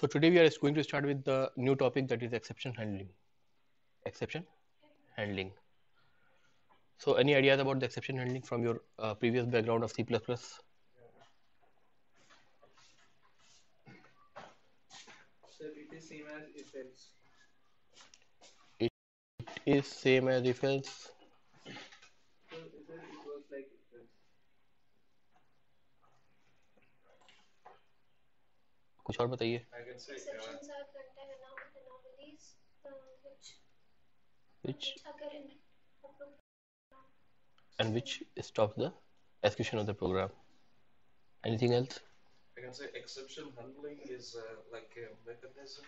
So today we are going to start with the new topic, that is exception handling. Exception handling. So any ideas about the exception handling from your previous background of C++? So it is same as if else. It is same as if else. So it works like if else. कुछ और बताइए. I can say Exceptions are runtime anomalies Which occur in a program. and which stops the execution of the program. Anything else? I can say exception handling is like a mechanism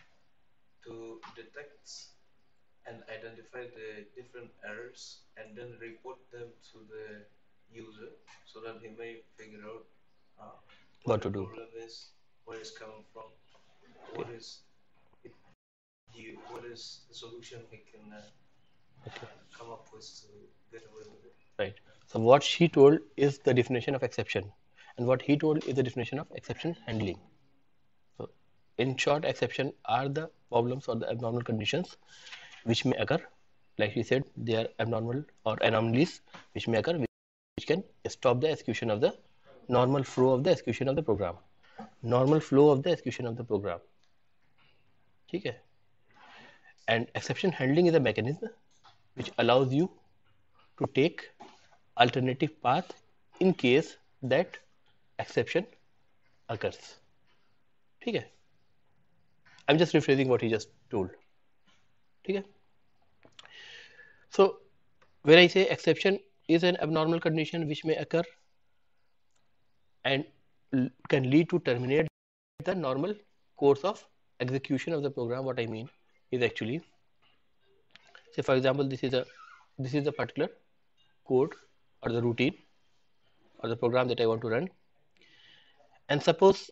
to detect and identify the different errors and then report them to the user so that he may figure out What the to do. problem is, where it's coming from, what is the solution he can come up with to get away with it. Right. So what she told is the definition of exception, and what he told is the definition of exception handling. So in short, exception are the problems or the abnormal conditions which may occur. Like she said, they are abnormal or anomalies which may occur, which can stop the execution of the normal flow of the execution of the program. Normal flow of the execution of the program. Okay. And exception handling is a mechanism which allows you to take alternative path in case that exception occurs. Okay. I'm just rephrasing what he just told. Okay. So when I say exception is an abnormal condition which may occur and can lead to terminate the normal course of execution of the program, what I mean is actually, say for example, this is a particular code or the routine or the program that I want to run, and suppose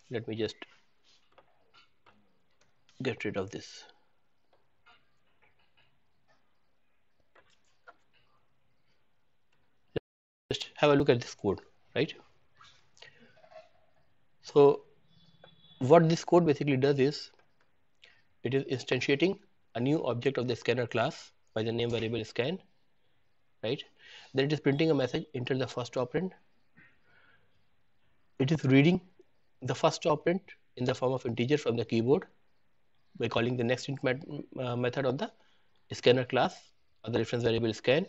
let me just get rid of this. Just have a look at this code, right? So what this code basically does is it is instantiating a new object of the scanner class by the name variable scan, right? Then it is printing a message, enter the first operand. It is reading the first operand in the form of integer from the keyboard by calling the next int method of the scanner class or the reference variable scan,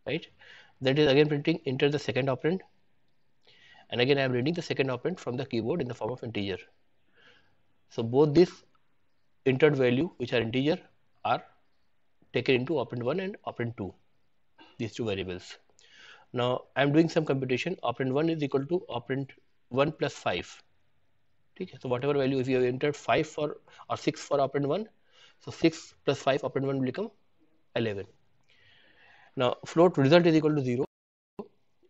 right? That is again printing enter the second operand, and again I am reading the second operand from the keyboard in the form of integer. So both these entered value, which are integer, are taken into operand 1 and operand 2, these two variables. Now I am doing some computation. Operand 1 is equal to operand 1 plus 5. Okay, so whatever value, if you have entered 5 for or 6 for operand 1, so 6 plus 5 operand 1 will become 11. Now float result is equal to 0.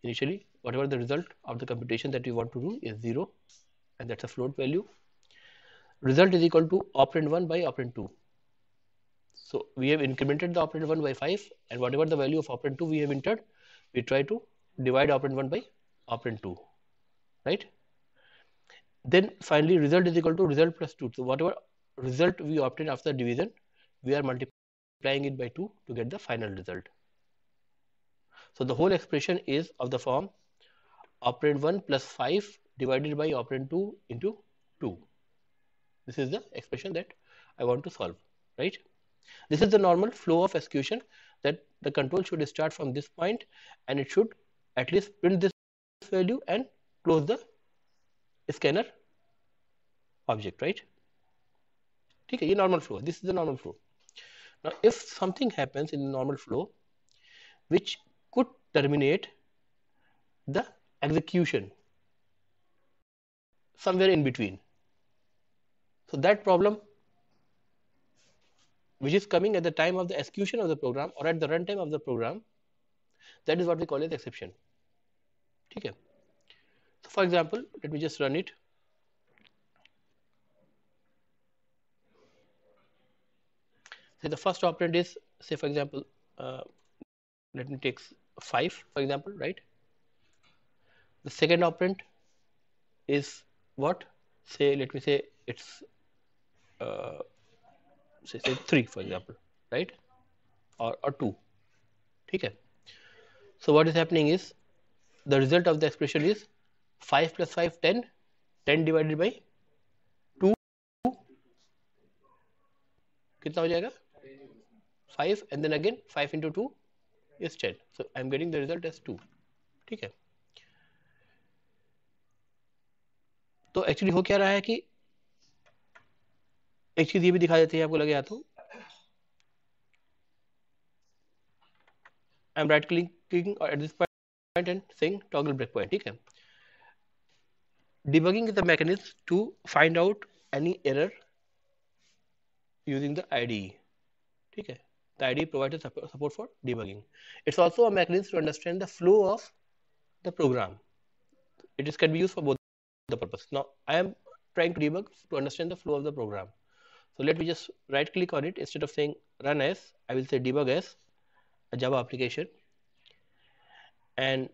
Initially, whatever the result of the computation that we want to do is 0, and that's a float value. Result is equal to operand 1 by operand 2. So we have incremented the operand 1 by 5, and whatever the value of operand 2 we have entered, we try to divide operand 1 by operand 2, right? Then finally result is equal to result plus 2. So whatever result we obtain after division, we are multiplying it by 2 to get the final result. So the whole expression is of the form operand 1 plus 5 divided by operand 2 into 2. This is the expression that I want to solve, right? This is the normal flow of execution, that the control should start from this point and it should at least print this value and close the scanner object, right? Okay, ये normal flow. This is the normal flow. Now if something happens in the normal flow which could terminate the execution somewhere in between, so that problem which is coming at the time of the execution of the program or at the runtime of the program, that is what we call as exception. Okay. So for example, let me just run it. Say the first operand is, say for example, let me take 5 for example, right? The second operand is what? Say, let me say it's uh, say 3 for example, right? Or 2. Okay. So what is happening is the result of the expression is 5 plus 5 10, 10 divided by 2 कितना हो जाएगा 5 and then again 5 into 2 is 10. So I am getting the result as 2. ठीक है. तो actually हो क्या रहा है कि एक चीज ये भी दिखा देते हैं आपको लगे तो I am right clicking at this point and saying toggle breakpoint. ठीक है. Debugging is the mechanism to find out any error using the IDE. ठीक है. The IDE provides support for debugging. It's also a mechanism to understand the flow of the program. It can be used for both the purpose. Now I am trying to debug to understand the flow of the program. So let me just right click on it. Instead of saying run as, I will say debug as a Java application. And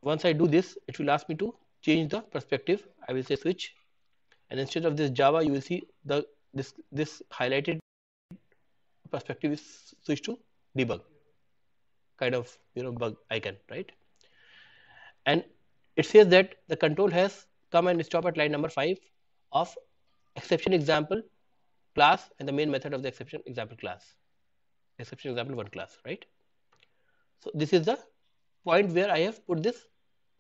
once I do this, it will ask me to change the perspective. I will say switch, and instead of this Java, you will see this highlighted perspective is switched to debug, kind of bug icon, right? And it says that the control has come and stop at line number 5 of exception example class and the main method of the exception example class, exception example 1 class, right? So this is the point where I have put this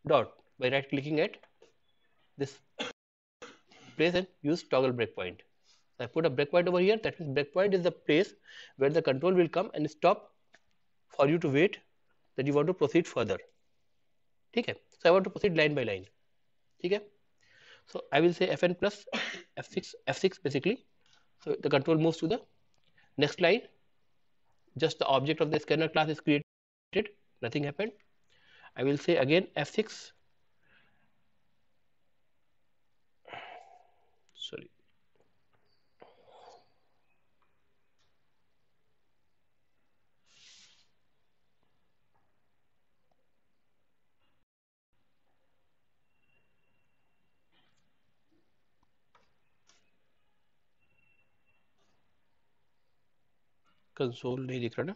dot by right clicking at this place and use toggle breakpoint. So I put a breakpoint over here. That means breakpoint is the place where the control will come and stop for you to wait that you want to proceed further. Okay. So I want to proceed line by line. Okay. So I will say Fn plus F6 basically. So the control moves to the next line. Just the object of the scanner class is created. Nothing happened. I will say again F6. Sorry. Console नहीं दिख रहा ना.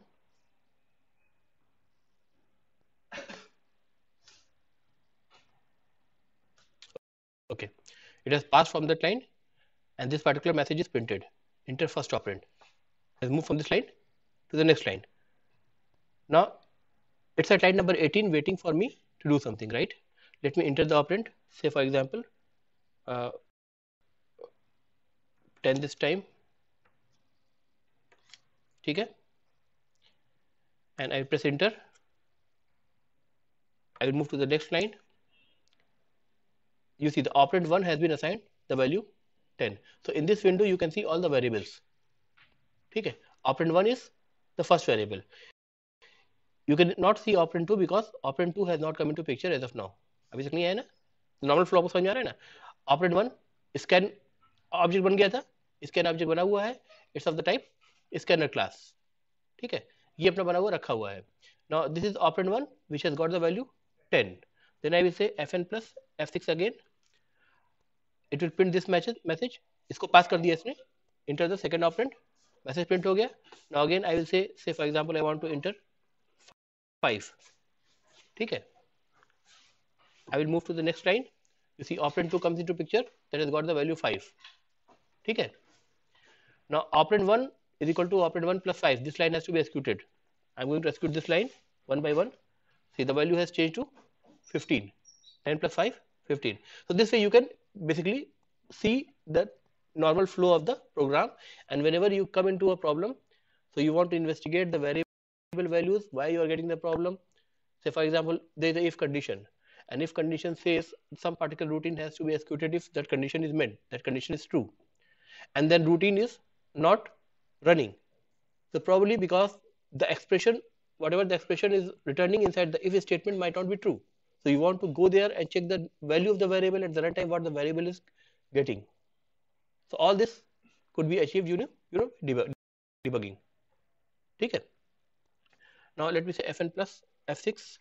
Okay, it has passed from that line and this particular message is printed. Enter first operand. Has moved from this line to the next line. Now it's at line number 18 waiting for me to do something, right? Let me enter the operand. Say for example 10 this time. ठीक है. And I press enter. I will move to the next line. You see the operand 1 has been assigned the value 10. So in this window you can see all the variables. ठीक है. Operand 1 is the first variable. You can not see operand 2 because operand 2 has not come into picture as of now. अभी तक नहीं आया ना. Normal flow आपको समझ में आ रहा है ना. ऑपरेंड 1 स्कैन ऑब्जेक्ट बन गया था. स्कैन ऑब्जेक्ट बना हुआ है. It's of the type scanner class. ठीक है. ये अपना बना हुआ रखा हुआ है. Now this is operand 1 which has got the value 10. Then I will say fn plus f6 again. It will print this message. इसको पास कर दिया इसने. Enter the second operand. Message print हो गया. Now again I will say for example I want to enter 5. ठीक है. I will move to the next line. You see operand 2 comes into picture that has got the value 5. ठीक है. Now operand 1 is equal to operand 1 plus 5. This line has to be executed. I am going to execute this line one by one. See the value has changed to 15. 10 plus 5, 15. So this way you can basically see the normal flow of the program, and whenever you come into a problem, so you want to investigate the variable values, why you are getting the problem. Say for example there is a if condition. And if condition says some particular routine has to be executed if that condition is met, that condition is true, and then routine is not running. So probably because the expression, whatever the expression is returning inside the if statement might not be true. So you want to go there and check the value of the variable at the runtime, what the variable is getting. So all this could be achieved debugging. ठीक है. Now let me say fn plus f6.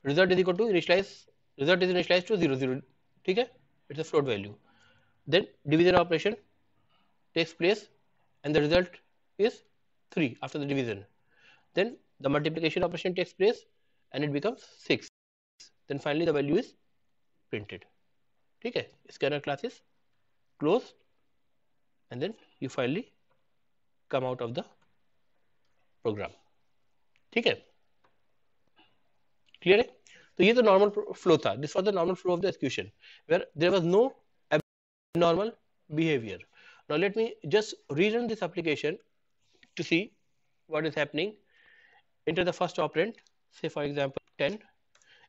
result is equal to result is initialized to 0 0, ठीक है, it's a float value. Then division operation takes place and the result is 3 after the division. Then the multiplication operation takes place and it becomes 6. Then finally the value is printed. ठीक है, scanner class is closed and then you finally come out of the program. ठीक है, clear है. तो ये तो normal flow था. This was the normal flow of the execution where there was no abnormal behavior. Now let me just rerun this application to see what is happening. Enter the first operand, say for example 10.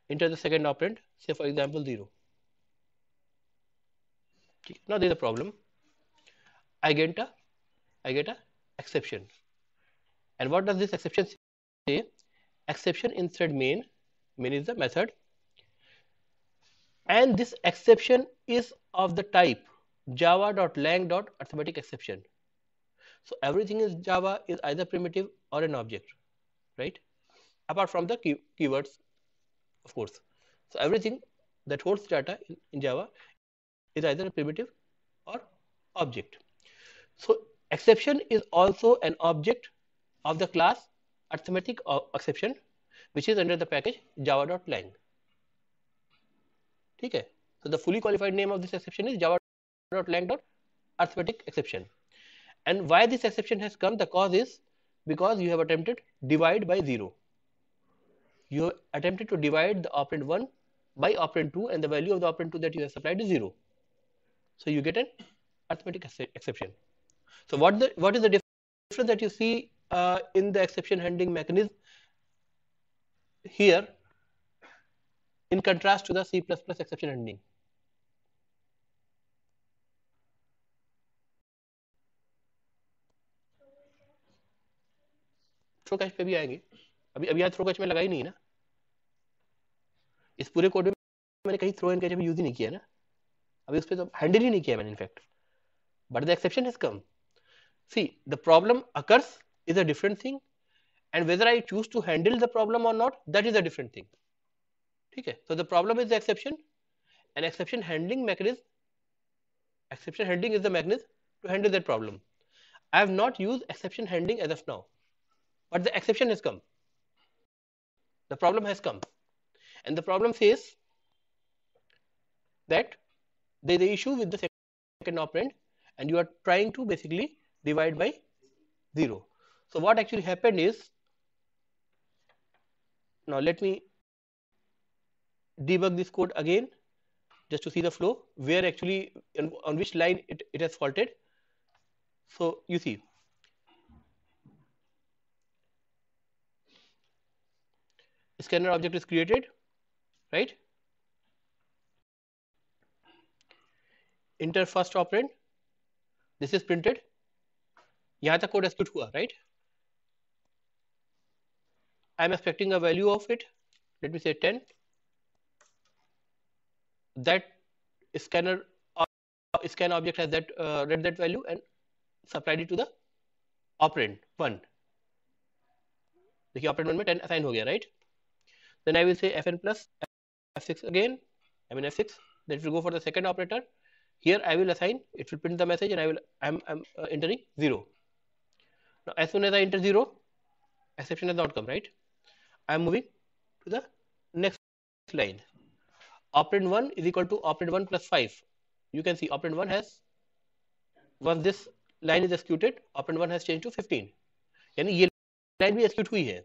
Enter the second operand, say for example 0. Now there is a problem. I get a exception. And what does this exception say? Exception inside main is the method, and this exception is of the type java.lang.arithmetic exception. So everything in Java is either primitive or an object, right? Apart from the keywords, of course. So everything that holds data in Java is either a primitive or object. So exception is also an object of the class arithmetic exception, which is under the package java.lang. ठीक है. So the fully qualified name of this exception is java.lang.arithmetic exception. And why this exception has come? The cause is because you have attempted divide by 0. You have attempted to divide the operand 1 by operand 2 and the value of the operand 2 that you have supplied is 0. So you get an arithmetic exception. So what is the difference that you see in the exception handling mechanism here in contrast to the C++ exception handling? Throw catch पे भी आएंगे. अभी यहाँ throw catch में लगा ही नहीं है ना. इस पूरे कोड में मैंने कहीं थ्रो एंड कैच अभी यूज ही नहीं किया ना. अभी उस पर तो हैंडल ही नहीं किया मैंने in fact. But the exception has come. See, the problem occurs is a different thing, and whether I choose to handle the problem or not, that is a different thing. Okay, so the problem is the exception, and exception handling is the mechanism to handle that problem. I have not used exception handling as of now, but the exception has come. The problem has come, and the problem says that there is an issue with the second operand, and you are trying to basically divide by 0. So what actually happened is, now let me debug this code again just to see the flow where actually on which line it has faulted. So you see, scanner object is created, right? Enter first operand, this is printed. यहाँ तक code execute हुआ, right? I am expecting a value of it. Let me say 10. That scan object has that read that value and supplied it to the operand 1. देखिए operand 1 में 10 assign हो गया, right? Then I will say fn plus f6 again. I mean f6. Then it will go for the second operator. Here I will assign. It will print the message, and I'm entering 0. Now as soon as I enter 0, exception has not come, right? I am moving to the next line. Operand 1 is equal to operand 1 plus 5. You can see operand 1 has, once this line is executed, operand 1 has changed to 15. यानी ये line भी execute हुई है.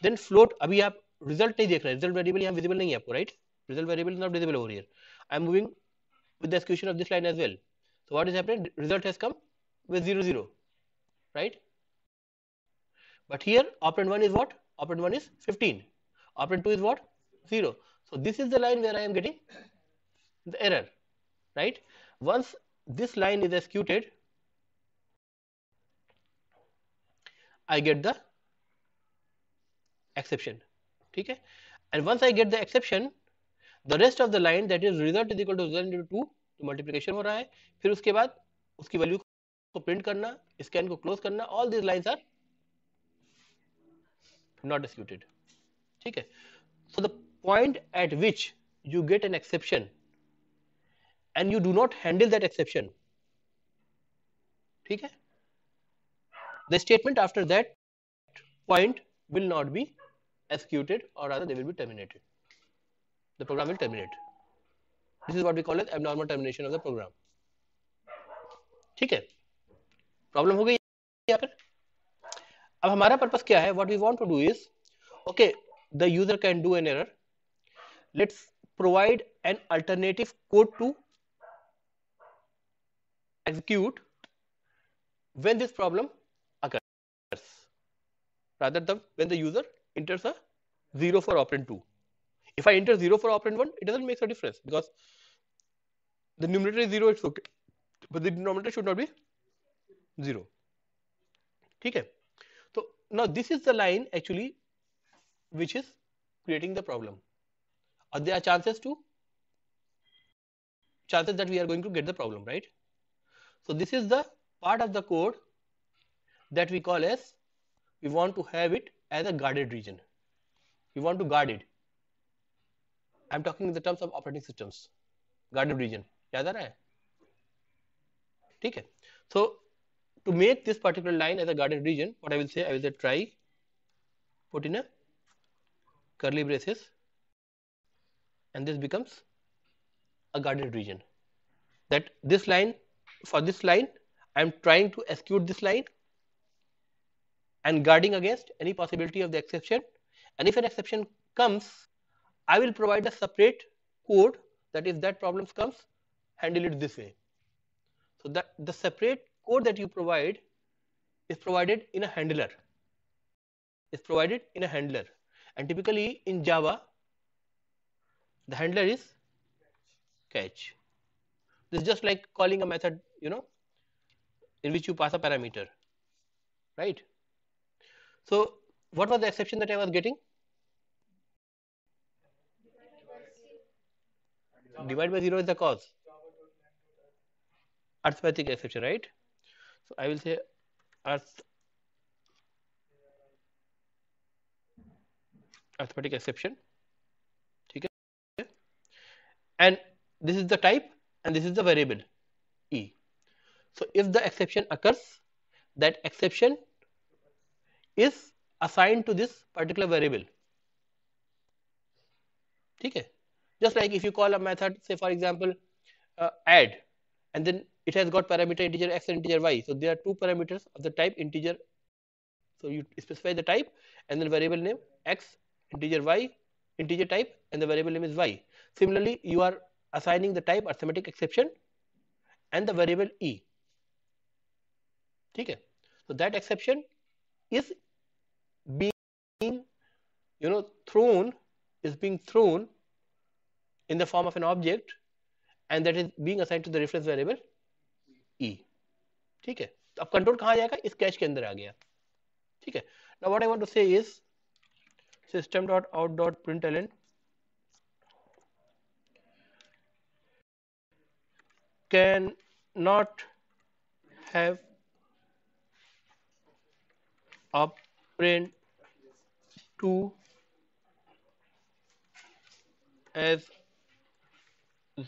Then float, अभी आप result नहीं देख रहे, result variable यहाँ visible नहीं है आपको, right? Result variable is not visible over here. I am moving with the execution of this line as well. So what is happening? Result has come with 0 0, right? But here operand 1 is what? Operand 1 is 15. Operand 2 is what? 0. So this is the line where I am getting the error, right? Once this line is executed, I get the exception. ठीक है? And once I get the exception, the rest of the line, that is result is equal to result into 2, तो multiplication हो रहा है. फिर उसके बाद उसकी वैल्यू को प्रिंट करना, स्कैन को क्लोज करना, all these lines are not executed. ठीक है? So the point at which you get an exception and you do not handle that exception, ठीक है, the statement after that point will not be executed, or rather they will be terminated. The program will terminate. This is what we call as abnormal termination of the program. ठीक है, problem हो गई यहाँ पर. अब हमारा purpose क्या है? What we want to do is, okay, the user can do an error. Let's provide an alternative code to execute when this problem occurs, rather than when the user enters a 0 for operand 2. If I enter 0 for operand 1, it doesn't make a difference because the numerator is 0, it's okay, but the denominator should not be 0. ठीक है, so now this is the line actually which is creating the problem, or there are chances that we are going to get the problem, right? So this is the part of the code that we call as, we want to have it as a guarded region. We want to guard it. I'm talking in the terms of operating systems. Guarded region. याद आ रहा है? ठीक है. So to make this particular line as a guarded region, what I will say try, put in a curly braces, and this becomes a guarded region. That this line, for this line, I am trying to execute this line and guarding against any possibility of the exception. And if an exception comes, I will provide a separate code that if that problem comes, handle it this way. So that the separate code that you provide is provided in a handler. And typically in Java, the handler is catch. This is just like calling a method, in which you pass a parameter, right? So what was the exception that I was getting? Divide by 0 is the cause. Arithmetic exception, right? So I will say arithmetic exception. Okay. And this is the type and this is the variable E. So if the exception occurs, that exception is assigned to this particular variable. Okay. Just like if you call a method, say for example, add, and then it has got parameter integer x and integer y. So there are two parameters of the type integer. So you specify the type and then variable name x, integer y, integer type, and the variable name is y. Similarly, you are assigning the type arithmetic exception and the variable e. Okay. So that exception is being thrown in the form of an object, and that is being assigned to the reference variable e. ठीक है, तो अब control कहाँ जाएगा? इस cash के अंदर आ गया. ठीक है. Now what I want to say is system.out.println cannot have operand 2 as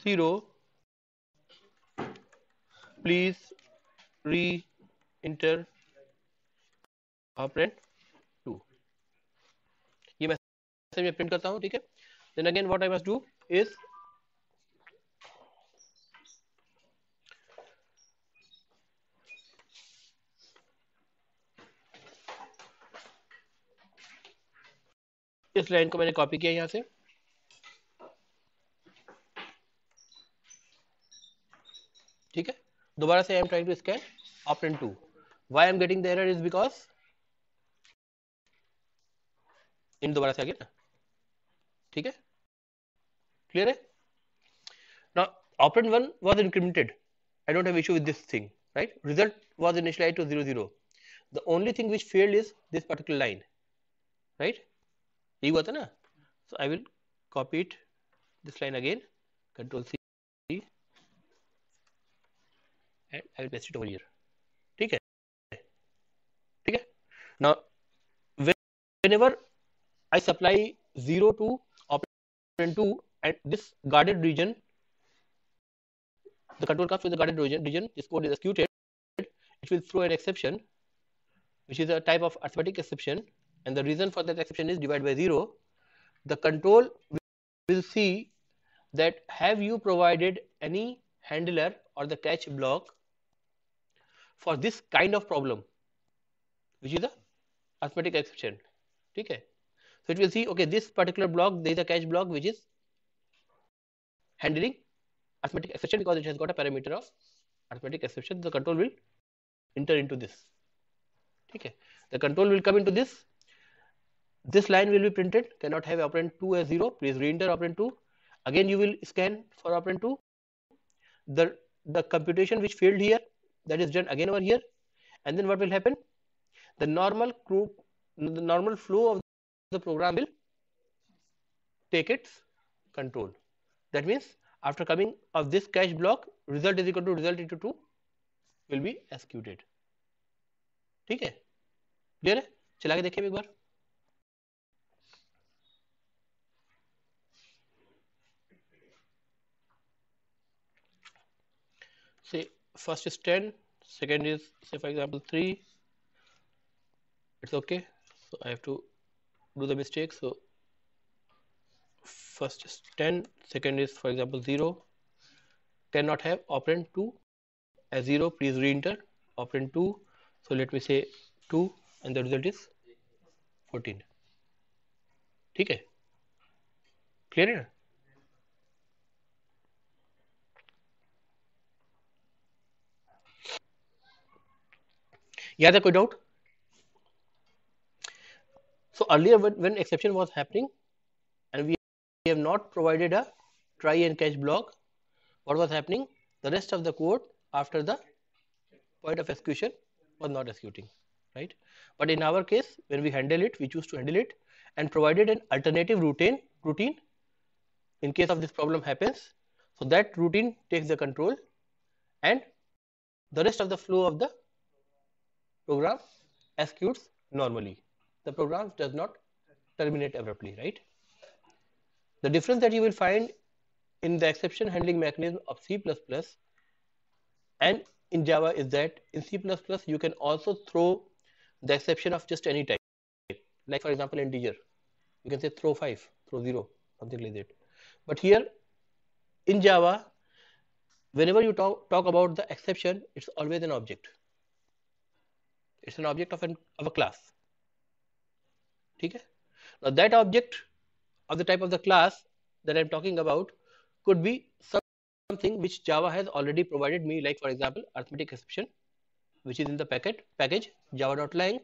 0. Please re-enter operand 2. ये मैसेज मैं प्रिंट करता हूँ. ठीक है. Then again what I must do is इस लाइन को मैंने कॉपी किया यहाँ से. ठीक है. दोबारा से I am trying to scan operand 2. Why I am getting the error is because इन दोबारा से आ गया ना. ठीक है. Clear है? Now operand 1 was incremented. I don't have issue with this thing, right? Result was initialized to 0 0. The only thing which failed is this particular line, right? यही हुआ था ना. So I will copy it, this line again, Control C, and I will paste it over here. ठीक है. ठीक है. Now whenever I supply 0 to operand 2 and this guarded region, the control comes with the guarded region, this code is executed, it will throw an exception, which is a type of arithmetic exception, and the reason for that exception is divide by 0. The control will see that have you provided any handler or the catch block for this kind of problem, which is the arithmetic exception. Okay, so it will see, okay, this particular block, there is a catch block which is handling arithmetic exception because it has got a parameter of arithmetic exception. The control will enter into this. Okay, the control will come into this. This line will be printed, cannot have operand 2 as 0, please re-enter operand 2. Again you will scan for operand 2. The computation which failed here, that is done again over here, and then what will happen? The normal flow of the program will take its control. That means after coming of this cache block, result is equal to result into 2 will be executed. ठीक है, clear है? चला के देखिए एक बार. Say first is 10, second is say for example 3. It's okay. So I have to do the mistake. So first is 10, second is for example 0. Cannot have operand 2 as 0. Please re-enter operand 2. So let me say 2 and the result is 14. ठीक है, clear है ना? याद है कोई doubt? So earlier when exception was happening and we have not provided a try and catch block, what was happening? The rest of the code after the point of execution was not executing, right? But in our case, when we handle it, we choose to handle it and provided an alternative routine in case of this problem happens. So that routine takes the control and the rest of the flow of the program executes normally. The program does not terminate abruptly, right? The difference that you will find in the exception handling mechanism of C++ and in Java is that in C++ you can also throw the exception of just any type, like for example integer, you can say throw 5, throw 0, something like that. But here in Java, whenever you talk about the exception, it's always an object. It's an object of a class. Okay? Now that object of the type of the class that I'm talking about could be something which Java has already provided me, like for example arithmetic exception, which is in the package java.lang,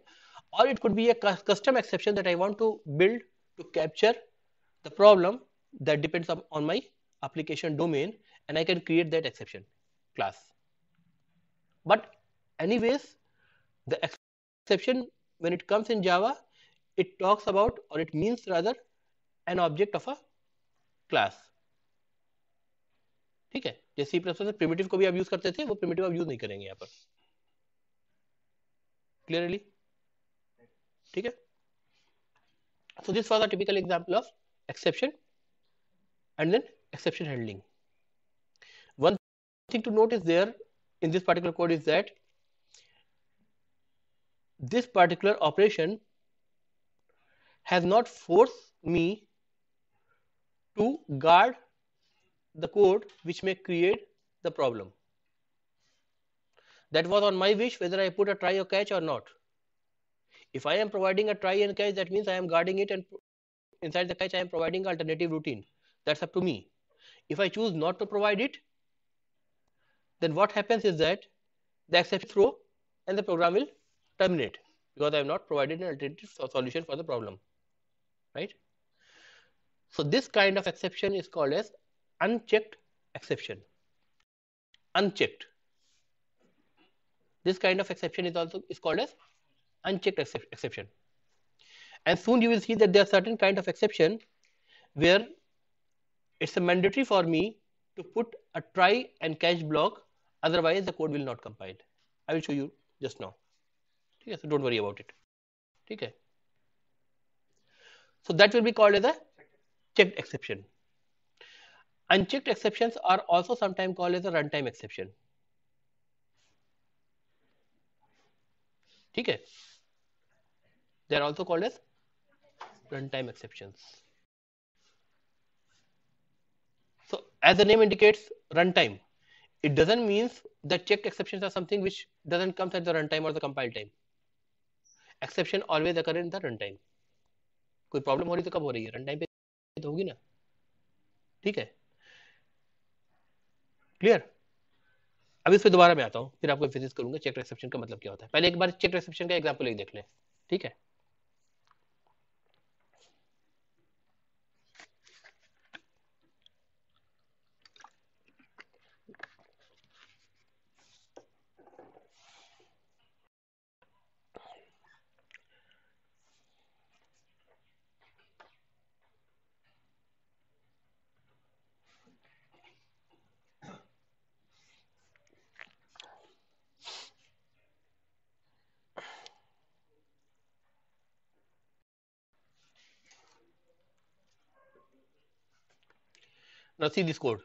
or it could be a custom exception that I want to build to capture the problem that depends on my application domain, and I can create that exception class. But anyways, the exception when it comes in Java, it talks about, or it means rather, an object of a class. ठीक है, जैसे C++ में primitive को भी आप use करते थे, वो primitive आप यूज नहीं करेंगे यहाँ पर. Clearly? ठीक है? So this was a typical example of exception and then exception handling. One thing to note is there in this particular code is that this particular operation has not forced me to guard the code which may create the problem. That was on my wish whether I put a try or catch or not. If I am providing a try and catch, that means I am guarding it, and inside the catch I am providing alternative routine. That's up to me. If I choose not to provide it, then what happens is that the exception throw and the program will terminate because I have not provided an alternative solution for the problem, right? So this kind of exception is called as unchecked exception. Unchecked. This kind of exception is called as unchecked exception. And soon you will see that there are certain kind of exception where it's a mandatory for me to put a try and catch block, otherwise the code will not compile. I will show you just now. Okay, so don't worry about it. Okay. So that will be called as a checked exception. Unchecked exceptions are also sometimes called as a runtime exception. ठीक है? They are also called as runtime exceptions. So as the name indicates, runtime, it doesn't mean that checked exceptions are something which doesn't come at the runtime or the compile time. Exception always occur in the runtime. कोई problem हो रही तो कब हो रही है? Runtime पे तो होगी ना. ठीक है, क्लियर? अब इस पे दोबारा मैं आता हूँ, फिर आपको एम्फेसिस करूंगा चेक एक्सेप्शन का मतलब क्या होता है. पहले एक बार चेक एक्सेप्शन का एग्जांपल एक देख लें. ठीक है, now see this code.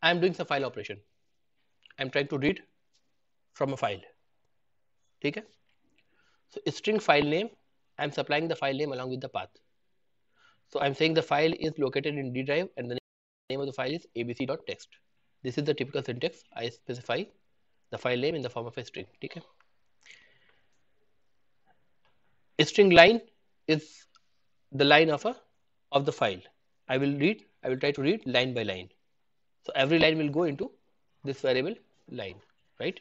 I am doing some file operation. I am trying to read from a file. ठीक है, so string file name, I am supplying the file name along with the path. So I am saying the file is located in D drive and the name of the file is abc.txt. This is the typical syntax. I specify the file name in the form of a string. ठीक है, a string line is the line of the file. I will try to read line by line. So every line will go into this variable line, right?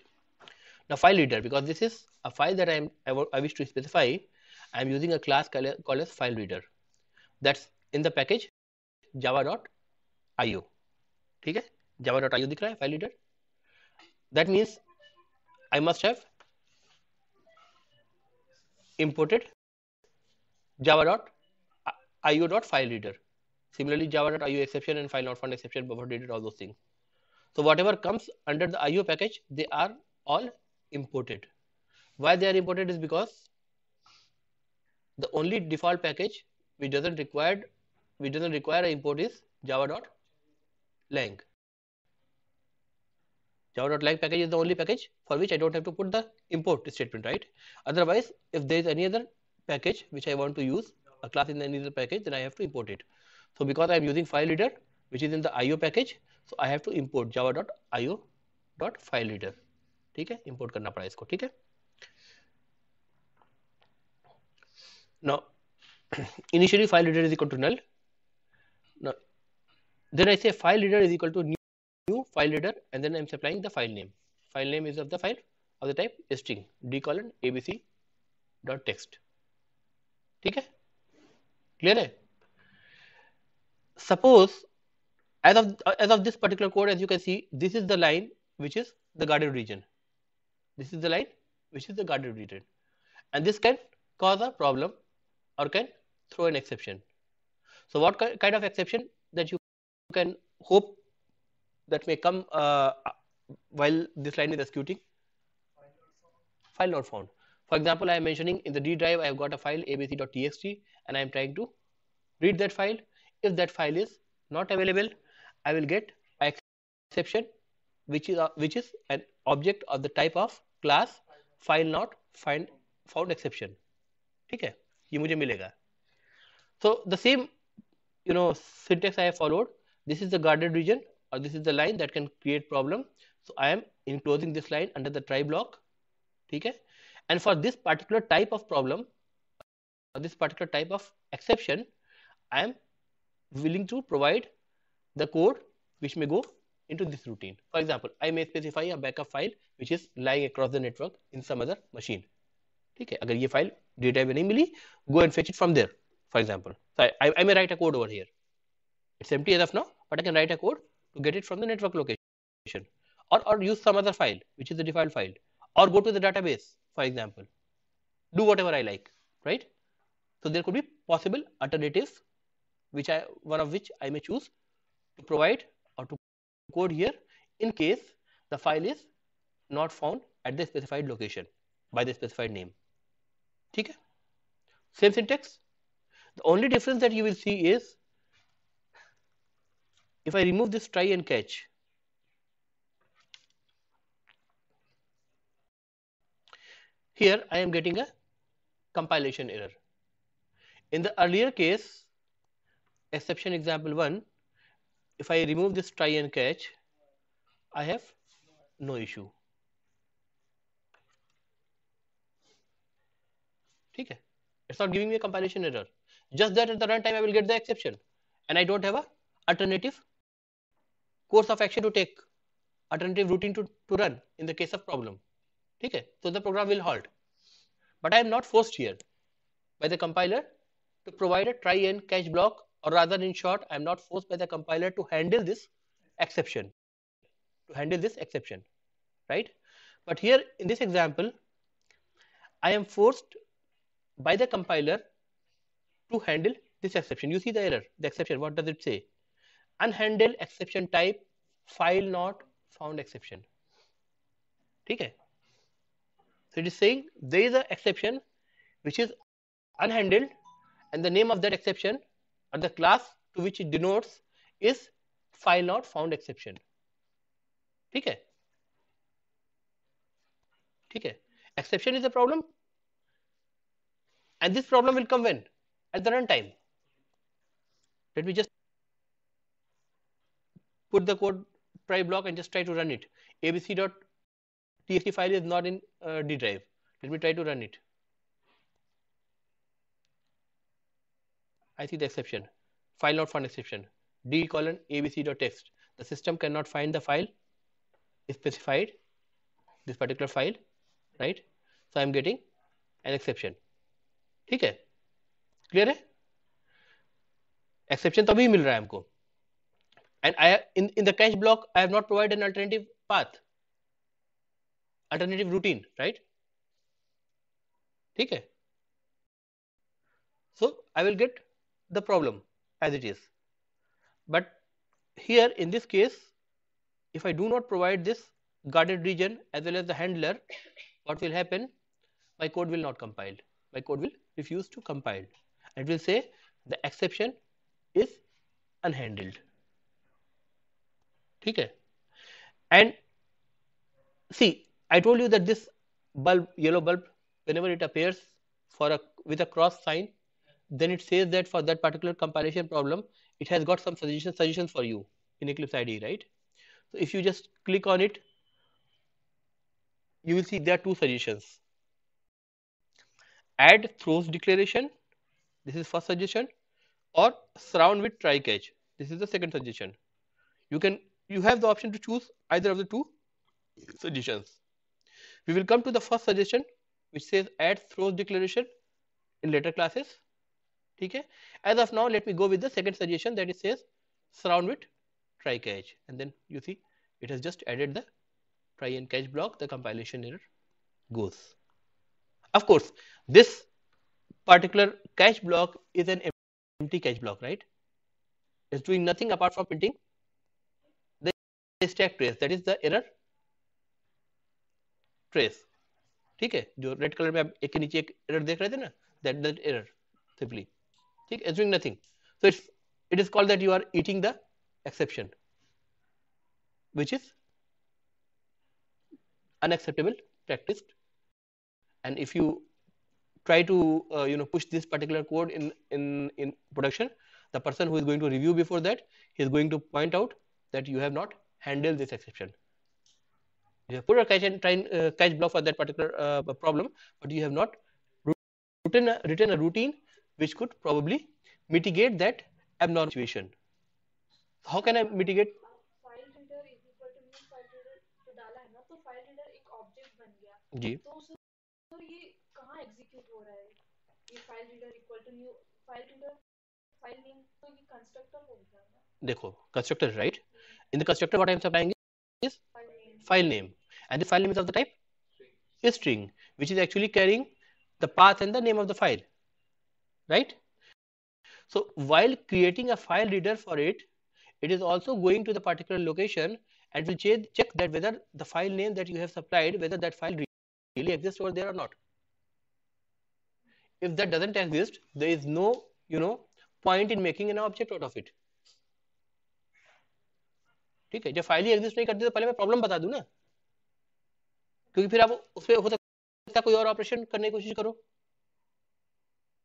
Now file reader, because this is a file that I wish to specify, I am using a class called as file reader. That's in the package java.io. ठीक है, java.io दिख रहा है file reader. That means I must have imported java.io.filereader. Similarly, java.io exception and file not found exception, buffer deleted, all those things. So whatever comes under the IO package, they are all imported. Why they are imported is because the only default package which doesn't require an import is java.lang. Java.lang package is the only package for which I don't have to put the import statement, right? Otherwise, if there is any other package which I want to use, a class in any other package, then I have to import it. So because I am using file reader which is in the IO package, so I have to import java.io.filereader. ठीक है, import करना पड़ा इसको. ठीक है, now initially file reader is equal to null. Now then I say file reader is equal to new file reader, and then I am supplying the file name. File name is of the file of the type string d::abc.txt. ठीक है, clear है? Suppose as of this particular code, as you can see, this is the line which is the guarded region. This is the line which is the guarded region, and this can cause a problem or can throw an exception. So what kind of exception that you can hope that may come while this line is executing? File not found. For example, I am mentioning in the D drive I have got a file abc.txt and I am trying to read that file. If that file is not available, I will get an exception which is an object of the type of class file not found exception. ठीक है, ये मुझे मिलेगा. So the same syntax I have followed. This is the guarded region, or this is the line that can create problem. So I am enclosing this line under the try block. ठीक है, and for this particular type of problem, or this particular type of exception, I am willing to provide the code which may go into this routine. For example, I may specify a backup file which is lying across the network in some other machine. ठीक है, अगर ये file data में नहीं मिली, go and fetch it from there. For example, so I may write a code over here. It's empty as of now, but I can write a code to get it from the network location, or use some other file which is the default file, or go to the database, for example. Do whatever I like, right? So there could be possible alternatives, one of which I may choose to provide or to code here in case the file is not found at the specified location by the specified name. ठीक है, Same syntax. The only difference that you will see is if I remove this try and catch, here I am getting a compilation error. In the earlier case, exception example 1, if I remove this try and catch, I have no issue. ठीक है? It's not giving me a compilation error. Just that at the runtime I will get the exception, and I don't have a alternative course of action to take, alternative routine to run in the case of problem. ठीक है? So the program will halt. But I am not forced here by the compiler to provide a try and catch block, or rather in short, I am not forced by the compiler to handle this exception, right? But here in this example, I am forced by the compiler to handle this exception. You see the error, the exception, what does it say? Unhandled exception type file not found exception. ठीक है? So it is saying there is an exception which is unhandled, and the name of that exception or the class to which it denotes is file not found exception. ठीक है? ठीक है? Exception is a problem, and this problem will come when? At the runtime. Let me just put the code try block and just try to run it. abc.txt file is not in D drive. Let me try to run it. I see the exception. File not found exception. D colon abc.txt. The system cannot find the file specified, this particular file, right? So I am getting an exception. ठीक है? Clear है? Exception तभी मिल रहा है हमको. And I in the catch block I have not provided an alternative path, alternative routine, right? ठीक है? So I will get the problem as it is. But here in this case, if I do not provide this guarded region as well as the handler, what will happen? My code will not compile. My code will refuse to compile. It will say the exception is unhandled. ठीक है? And see, I told you that this bulb, yellow bulb, whenever it appears with a cross sign, then it says that for that particular compilation problem, it has got some suggestions for you in Eclipse IDE, right? So if you just click on it, you will see there are two suggestions. Add throws declaration, this is first suggestion, or surround with try catch, this is the second suggestion. You have the option to choose either of the two suggestions. We will come to the first suggestion which says add throws declaration in later classes. ठीक है? As of now, let me go with the second suggestion that it says surround with try catch, and then you see it has just added the try and catch block. The compilation error goes. Of course, this particular catch block is an empty catch block, right? It's doing nothing apart from printing the stack trace, that is the error trace. ठीक है? जो red colour में आप एक के नीचे एक error देख रहे थे ना, that error simply. ठीक, it's doing nothing. So it is called that you are eating the exception, which is unacceptable practice. And if you try to push this particular code in production, the person who is going to review before that, he is going to point out that you have not handled this exception. You have put a catch block for that particular problem, but you have not written a routine which could probably mitigate that abnormal situation. How can I mitigate? File reader is equal to new file reader जो डाला है ना, तो file reader एक object बन गया जी. तो sir ये कहाँ एग्जीक्यूट हो रहा है? ये file reader equal to new file reader file name, तो ये कंस्ट्रक्टर हो गया ना. देखो, constructor, right? In the constructor, what I am supplying is file name, and the file name is of the type string, which is actually carrying the path and the name of the file, right? So while creating a file reader for it, it is also going to the particular location and will check that whether the file name that you have supplied, whether that file really exists over there or not. if that doesn't exist, there is no point in making an object out of it. ठीक है, जब file ही exist नहीं करती तो पहले मैं problem बता दूं ना, क्योंकि फिर आप उस पर हो सकता है कोई और ऑपरेशन करने की कोशिश करो.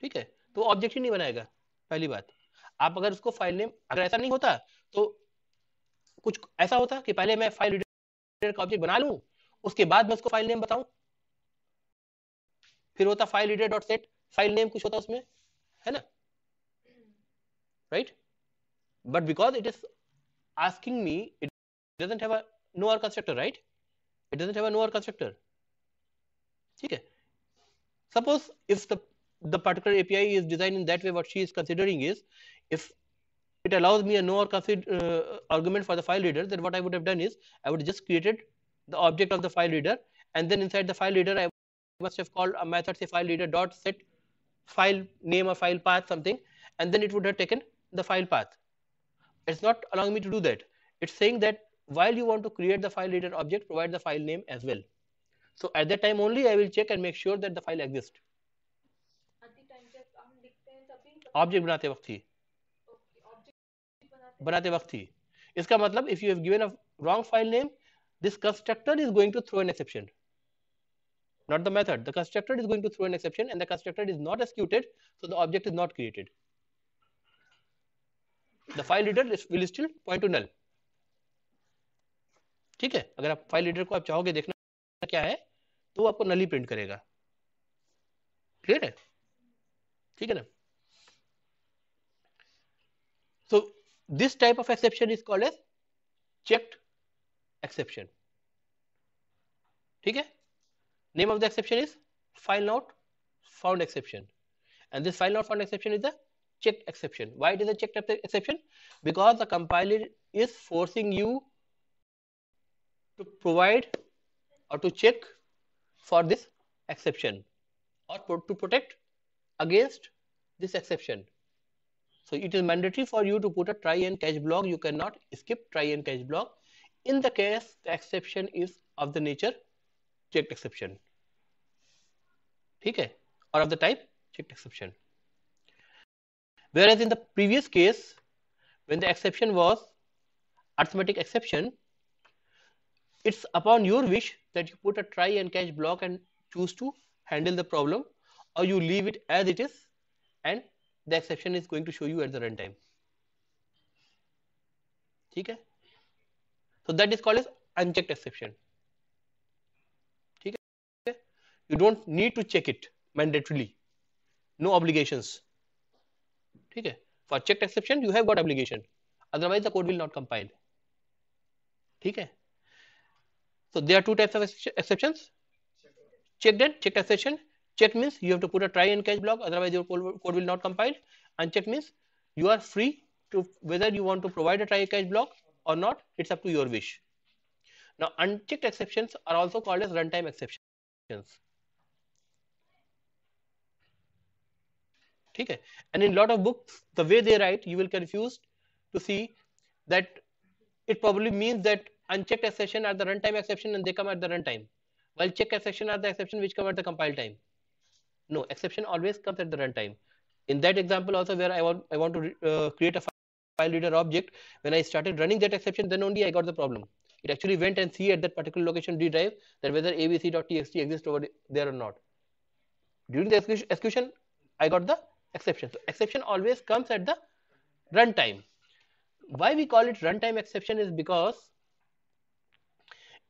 ठीक है, तो ऑब्जेक्ट ही नहीं बनाएगा. पहली बात, आप अगर उसको फाइल नेम, अगर ऐसा नहीं होता तो कुछ ऐसा होता कि पहले मैं फाइल रीडर का ऑब्जेक्ट बना लूं, उसके बाद मैं उसको फाइल नेम बताऊं, फिर होता file reader dot set file name, कुछ होता उसमें, है ना, right. But because it is asking me, it doesn't have a nowhere constructor, right? It doesn't have a nowhere constructor. ठीक है. Suppose if the particular API is designed in that way, what she is considering is, if it allows me a nowhere argument for the file reader, then what I would have done is I would have just created the object of the file reader, and then inside the file reader I must have called a method, say file reader dot set file name or file path something, and then it would have taken the file path. It's not allowing me to do that. It's saying that while you want to create the file reader object, provide the file name as well. So at that time only I will check and make sure that the file exists. At the time जब हम लिखते हैं तभी object बनाते वक्त ही, बनाते वक्त ही. इसका मतलब if you have given a wrong file name, this constructor is going to throw an exception, not the method. The constructor is going to throw an exception, and the constructor is not executed, so the object is not created. The file reader will still point to null. ठीक है, अगर आप file reader को आप चाहोगे देखना क्या है तो वो आपको नल ही प्रिंट करेगा. क्लियर है? ठीक है ना. So this type of exception is called as checked exception. ठीक है. Name of the exception is file not found exception, and this file not found exception is the checked exception. Why it is a checked exception? Because the compiler is forcing you to provide or to check for this exception, or to protect against this exception. So it is mandatory for you to put a try and catch block. You cannot skip try and catch block in the case the exception is of the nature checked exception. ठीक है, or of the type checked exception. Whereas in the previous case, when the exception was arithmetic exception, it's upon your wish that you put a try and catch block and choose to handle the problem, or you leave it as it is and the exception is going to show you at the runtime. ठीक है. So that is called as unchecked exception. ठीक है. You don't need to check it mandatorily. No obligations. ठीक है. For checked exception you have got obligation, otherwise the code will not compile. ठीक है. So there are two types of exceptions: checked and checked exception. Checked means you have to put a try and catch block, otherwise your code will not compile. Unchecked means you are free to whether you want to provide a try and catch block or not. It's up to your wish. Now unchecked exceptions are also called as runtime exceptions. ठीक है. And in lot of books, the way they write, you will confused to see that it probably means that unchecked exception are the runtime exception and they come at the runtime, while checked exception are the exception which come at the compile time. No, exception always comes at the runtime. In that example also, where I want to create a file reader object, when I started running that exception, then only I got the problem. It actually went and see at that particular location D drive that whether abc.txt exists over there or not. During the execution, I got the exception. So exception always comes at the runtime. Why we call it runtime exception is because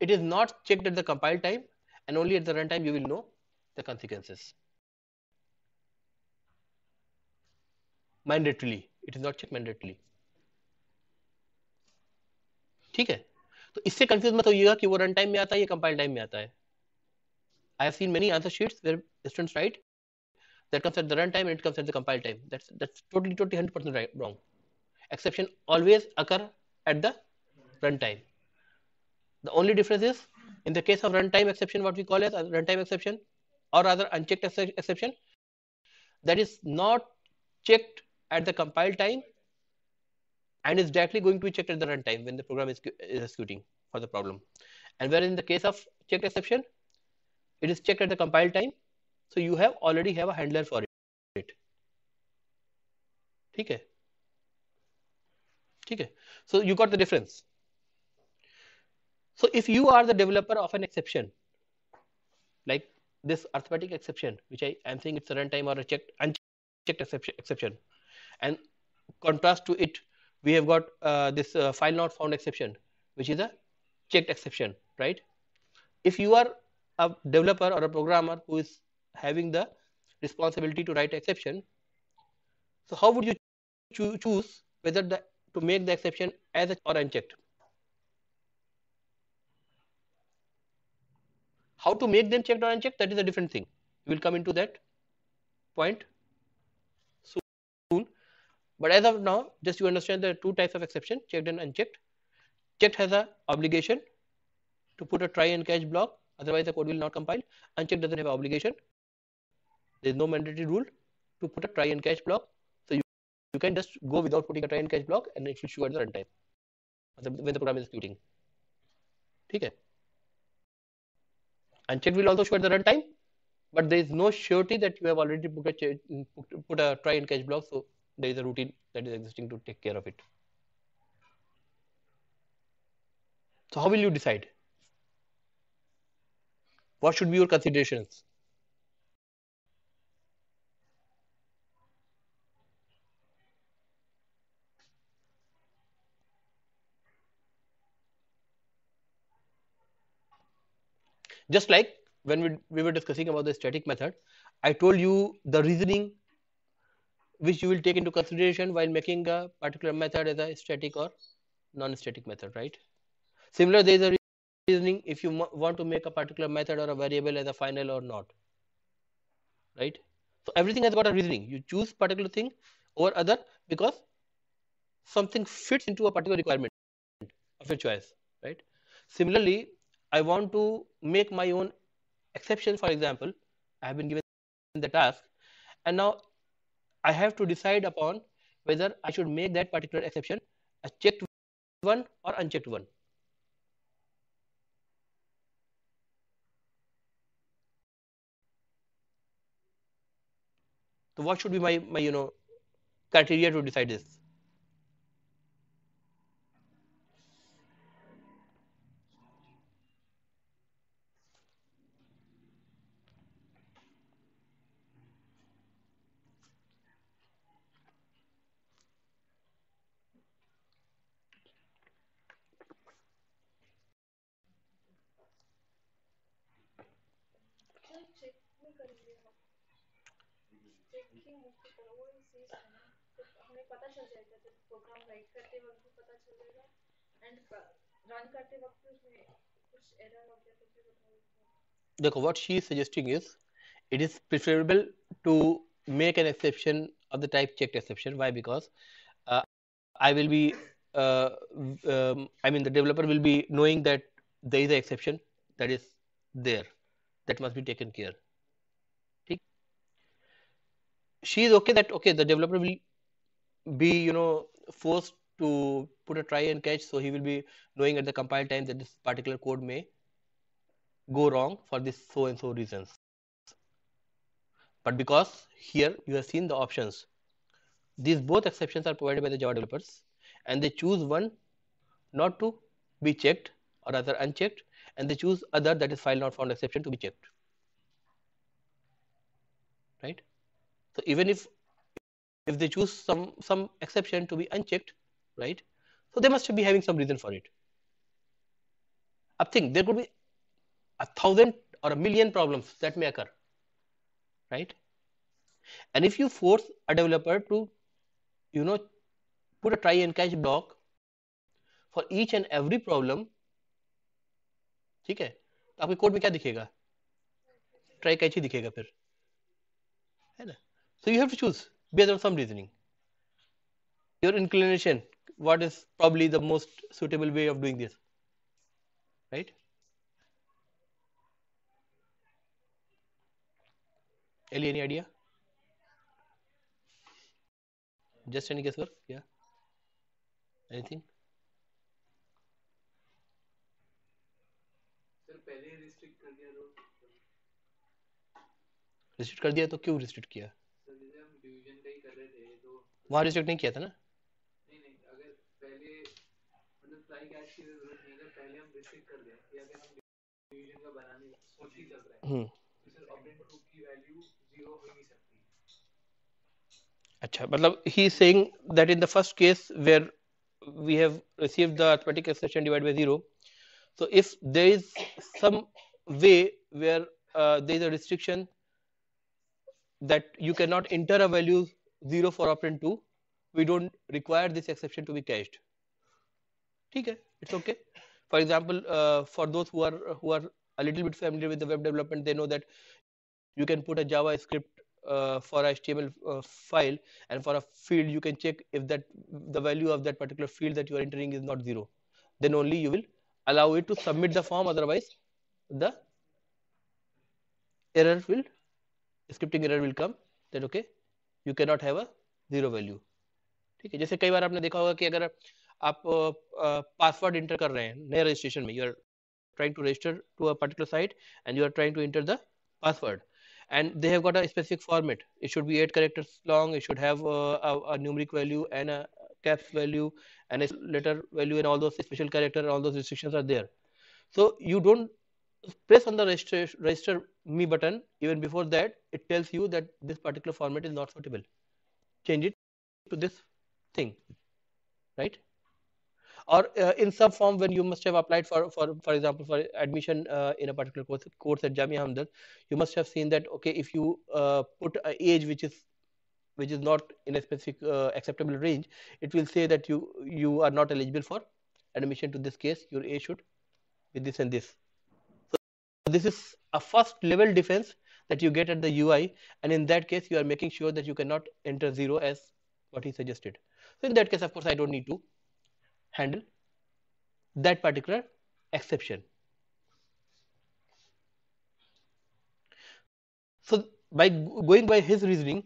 it is not checked at the compile time, and only at the runtime you will know the consequences. Mandatorily, it is not checked mandatorily. ठीक है. तो इससे confuse मत होइएगा कि वो run time में आता है या कंपाइल टाइम में आता है. I have seen many answer sheets where students write that comes at the run time and it comes at the compile time. That's totally 100% right, wrong. Exception always occur at the runtime. The only difference is in the case of runtime exception, what we call as a runtime exception, or rather unchecked exception, that is not checked at the compile time and is directly going to be checked at the runtime when the program is executing for the problem. And whereas in the case of checked exception, it is checked at the compile time, so you already have a handler for it. it. ठीक है, ठीक है. So you got the difference. So if you are the developer of an exception, like this arithmetic exception, which I am saying it's a runtime or a unchecked exception, and contrast to it, we have got this file not found exception, which is a checked exception, right? If you are a developer or a programmer who is having the responsibility to write exception, so how would you choose whether to make the exception as a or unchecked? How to make them checked or unchecked, that is a different thing. We will come into that point soon. But as of now, just you understand there are two types of exception, checked and unchecked. Checked has a obligation to put a try and catch block, otherwise the code will not compile. Unchecked doesn't have an obligation. There is no mandatory rule to put a try and catch block. So you can just go without putting a try and catch block and it will show at the runtime when the program is executing. ठीक है. Unchecked will also show at the runtime, but there is no surety that you have already put a try and catch block, so there is a routine that is existing to take care of it. So how will you decide? What should be your considerations? Just like when we were discussing about the static method, I told you the reasoning which you will take into consideration while making a particular method as a static or non-static method, right? Similar, there is a reasoning if you want to make a particular method or a variable as a final or not, right? So everything has got a reasoning. You choose particular thing over other because something fits into a particular requirement of your choice, right? Similarly, I want to make my own exception. For example, I have been given the task, and now I have to decide upon whether I should make that particular exception a checked one or unchecked one. So what should be my criteria to decide this? Sir check नहीं करेंगे हम checking मुझको करो वो says है ना तो हमें पता चल जाएगा जब प्रोग्राम राइट करते वक्त भी पता चल जाएगा एंड रन करते वक्त भी उसमें कुछ एरर हो गया तो भी बताओ. Look, what she is suggesting is it is preferable to make an exception of the type checked exception. Why? Because uh, I will be, I mean, the developer will be knowing that there is an exception that is there that must be taken care. ठीक? She is okay that okay the developer will be forced to put a try and catch, so he will be knowing at the compile time that this particular code may go wrong for this so and so reasons. But because here you have seen the options, these both exceptions are provided by the Java developers, and they choose one not to be checked or rather unchecked, and they choose other, that is file not found exception, to be checked, right? So even if they choose some exception to be unchecked, right, so they must be having some reason for it. I think there could be 1,000 or 1,000,000 problems that may occur, right? And if you force a developer to put a try and catch block for each and every problem, ठीक है, तो आपके code में क्या दिखेगा? Try catch ही दिखेगा फिर, है ना? So you have to choose based on some reasoning, your inclination, what is probably the most suitable way of doing this, right? Ellie, any idea? Just any guesswork? Yeah. Anything? Sir पहले ही restrict कर दिया तो restrict कर दिया तो क्यों restrict किया? Sir जैसे हम वहाँ रिस्ट्रिक्ट नहीं किया था ना. नहीं नहीं, अगर पहले मतलब फ्लाई कैच की जरूरत नहीं, अगर पहले हम रिस्ट्रिक्ट कर दें कि अगर हम डिवीजन का बनाने सोच ही चल रहे हैं तो फिर ऑपरेंड 2 की वैल्यू 0 हो ही नहीं सकती. अच्छा, मतलब he is saying that in the first case where we have received the arithmetic exception divided by 0, so if there is some way where there is a restriction that you cannot enter a value 0 for operand 2, we don't require this exception to be cached. ठीक है, it's okay. For example, for those who are a little bit familiar with the web development, they know that you can put a Java script for a HTML file, and for a field you can check if that the value of that particular field that you are entering is not 0. Then only you will allow it to submit the form, otherwise the error will scripting error will come that okay you cannot have a 0 value. ठीक है, जैसे कई बार आपने देखा होगा कि अगर आप पासवर्ड इंटर कर रहे हैं नए रजिस्ट्रेशन में, you are trying to register to a particular site and you are trying to enter the password, and they have got a specific format. It should be 8 characters long, it should have a numeric value and a caps value and a letter value, and all those special character and all those restrictions are there. So you don't press on the register me button, even before that it tells you that this particular format is not suitable, change it to this thing, right? Or in some form when you must have applied for example for admission in a particular course at Jamia Hamdard, you must have seen that okay if you put an age which is not in a specific acceptable range, it will say that you are not eligible for admission to this case, your age should be this and this. So this is a first level defense that you get at the UI, and in that case you are making sure that you cannot enter 0 as what he suggested. So in that case, of course, I don't need to handle that particular exception. So by going by his reasoning,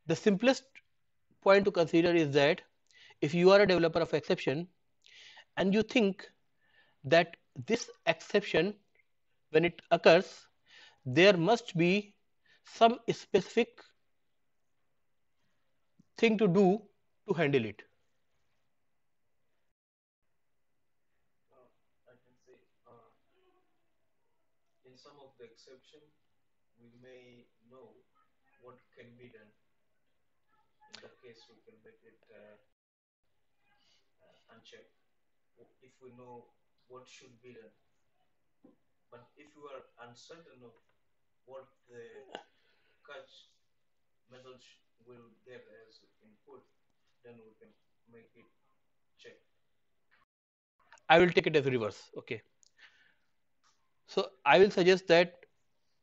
the simplest point to consider is that if you are a developer of exception and you think that this exception, when it occurs, there must be some specific thing to do to handle it. I can say in some of the exception, we may know what can be done. In that case, we can make it unchecked if we know what should be done. But if you are uncertain of what the catch method will get as input, then we can make it check. I will take it as reverse. Okay. So I will suggest that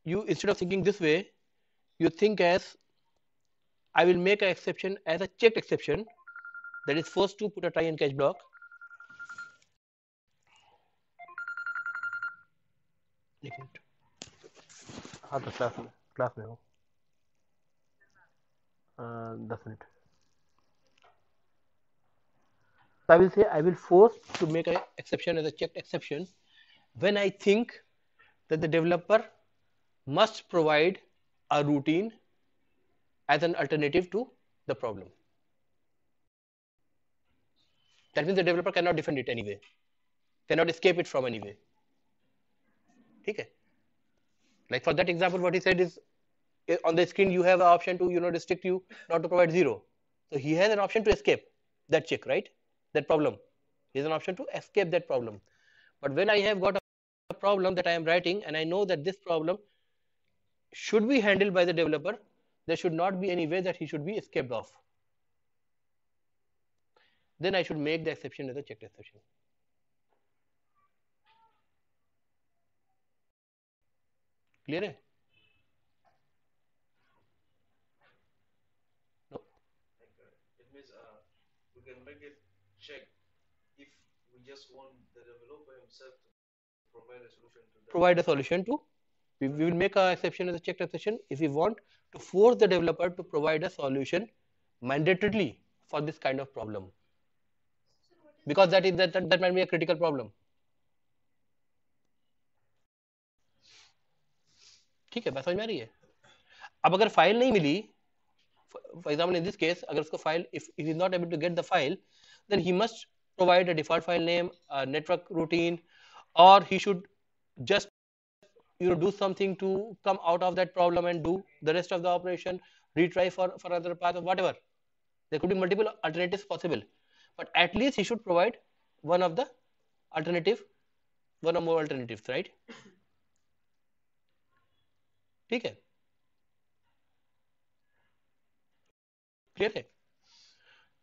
you, instead of thinking this way, you think as I will make an exception as a checked exception that is forced to put a try and catch block. हाँ तो class में हो 10 minute. So I will say I will force to make an exception as a checked exception when I think that the developer must provide a routine as an alternative to the problem. That means the developer cannot defend it anyway, cannot escape it from anyway. Okay. Like for that example, what he said is on the screen you have an option to restrict you not to provide 0. So he has an option to escape that check, right? That problem. He has an option to escape that problem. But when I have got a problem that I am writing and I know that this problem should be handled by the developer, there should not be any way that he should be escaped off. Then I should make the exception as a checked exception. Clear है? No. It means we can make it check if we just want the developer himself to provide a solution to that. Provide a solution to. We will make an exception as a checked exception if we want to force the developer to provide a solution mandatorily for this kind of problem, because that might be a critical problem. ठीक है, बात समझ में आ रही है? अब अगर file नहीं मिली For example, in this case, अगर उसको file, if he is not able to get the file, then he must provide a default file name, a network routine, or he should just do something to come out of that problem and do the rest of the operation, retry for another path or whatever. There could be multiple alternatives possible, but at least he should provide one of the alternative, one or more alternatives, right? ठीक है, clear है?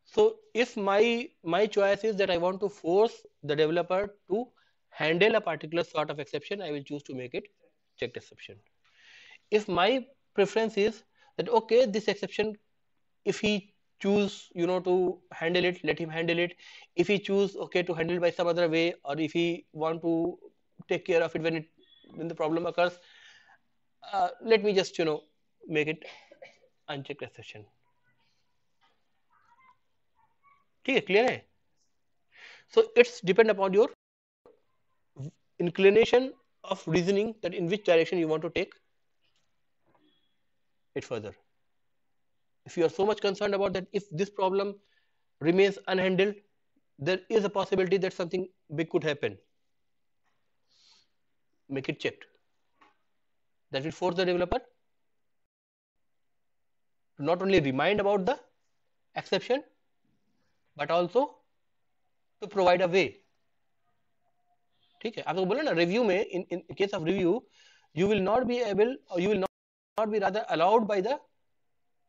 So if my choice is that I want to force the developer to handle a particular sort of exception, I will choose to make it checked exception. If my preference is that okay, this exception, if he choose to handle it, let him handle it. If he choose okay to handle it by some other way, or if he want to take care of it when the problem occurs, let me just make it unchecked exception. ठीक है, clear है? So it's depend upon your inclination of reasoning, that in which direction you want to take it further. If you are so much concerned about that, if this problem remains unhandled, there is a possibility that something big could happen. Make it checked. That will force the developer to not only remind about the exception, but also to provide a way. ठीक है, आपको बोला ना review में, in case of review, you will not be able, or you will not be rather allowed by the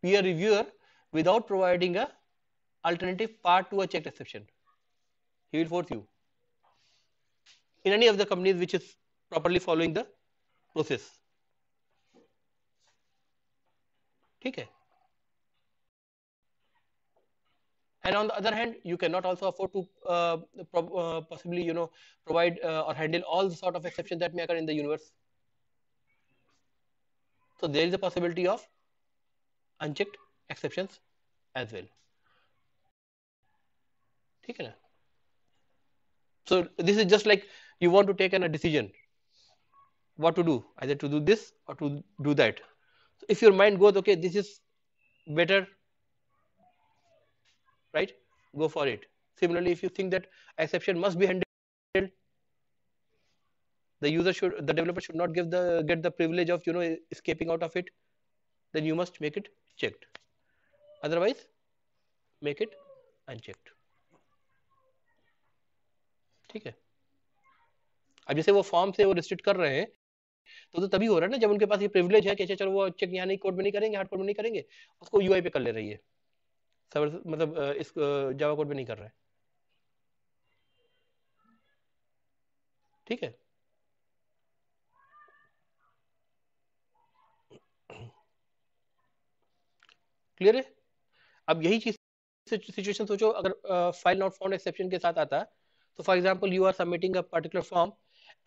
peer reviewer without providing a alternative part to a checked exception. He will force you in any of the companies which is properly following the process. ठीक है. And on the other hand, you cannot also afford to possibly provide or handle all the sort of exceptions that may occur in the universe. So there is a possibility of unchecked exceptions as well. ठीक है ना? So this is just like you want to take a decision what to do, either to do this or to do that. So if your mind goes okay, this is better, right, go for it. Similarly, if you think that exception must be handled, the developer should not get the privilege of escaping out of it, then you must make it checked. Otherwise, make it unchecked. ठीक है. अब जैसे वो form से वो restrict कर रहे हैं, तो तभी हो रहा है ना जब उनके पास ये प्रिविलेज है कि अच्छा चलो वो चेक यहाँ नहीं, कोड में नहीं करेंगे, हार्ड कोड में नहीं करेंगे, उसको यूआई पे कर ले रही है, सर्वर मतलब इस जावा कोड में नहीं कर रहा है. ठीक है. क्लियर है? अब यही चीज सिचुएशन सोचो, अगर फाइल नॉट फाउंड एक्सेप्शन के साथ आता, तो for example you are submitting a particular form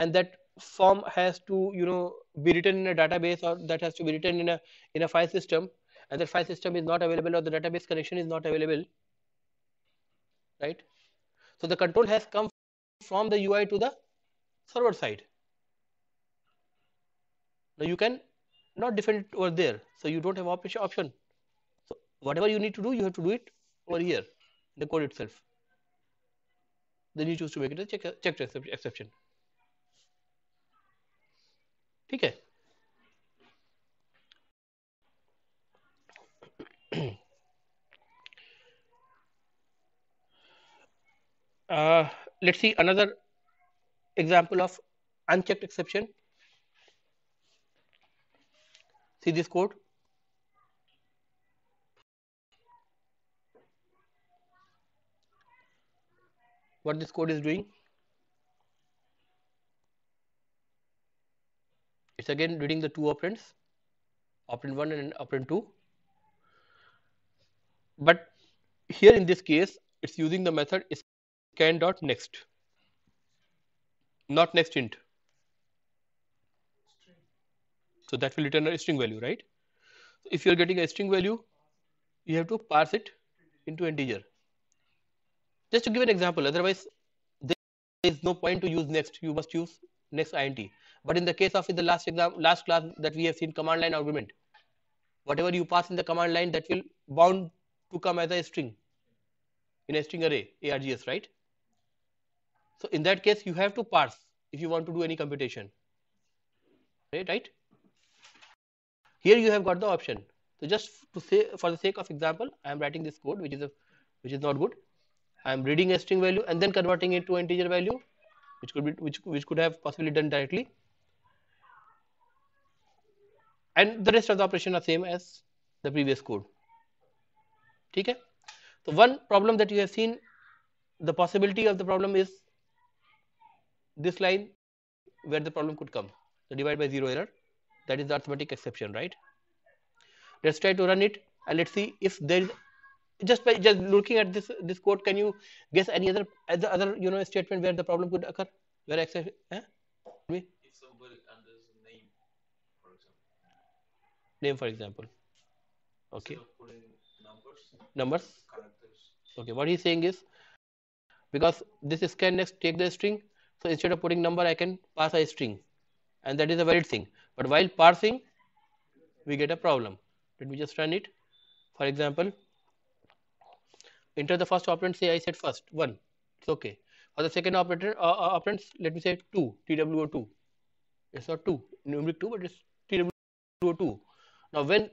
and that form has to be written in a database, or that has to be written in a file system, and the file system is not available, or the database connection is not available, right? So the control has come from the UI to the server side. Now you can not defend it over there, so you don't have option. So whatever you need to do, you have to do it over here, the code itself. Then you choose to make it a checked exception. ठीक है. Let's see another example of unchecked exception. See this code. What this code is doing? It's again reading the two operands, operand 1 and operand 2. But here in this case, it's using the method scan.next, not next int. So that will return a string value, right? So if you're getting a string value, you have to parse it into integer. Just to give an example, otherwise there is no point to use next. You must use next int. But in the case of the last class that we have seen command line argument, whatever you pass in the command line, that will bound to come as a string in a string array, args, right? So in that case, you have to parse if you want to do any computation, right? Here you have got the option. So just to say, for the sake of example, I am writing this code, which is not good. I am reading a string value and then converting it to an integer value, which could have possibly done directly, and the rest of the operation are same as the previous code. Okay. So one problem that you have seen, the possibility of the problem is this line where the problem could come, the divide by zero error, that is the arithmetic exception, right? Let's try to run it and let's see if there is, just by just looking at this code, can you guess any other statement where the problem could occur, where exception? If somebody enters a name, for example. Name, for example. Okay. Instead of putting Numbers. characters. Okay. What he's saying is, because this scan next take the string, so instead of putting number, I can pass a string, and that is a valid thing. But while parsing, we get a problem. Let me just run it. For example, enter the first operand. Say I said first 1. It's okay. For the second operand, let me say 2. TWO2. It's not 2 numeric 2, but it's TWO2. Now when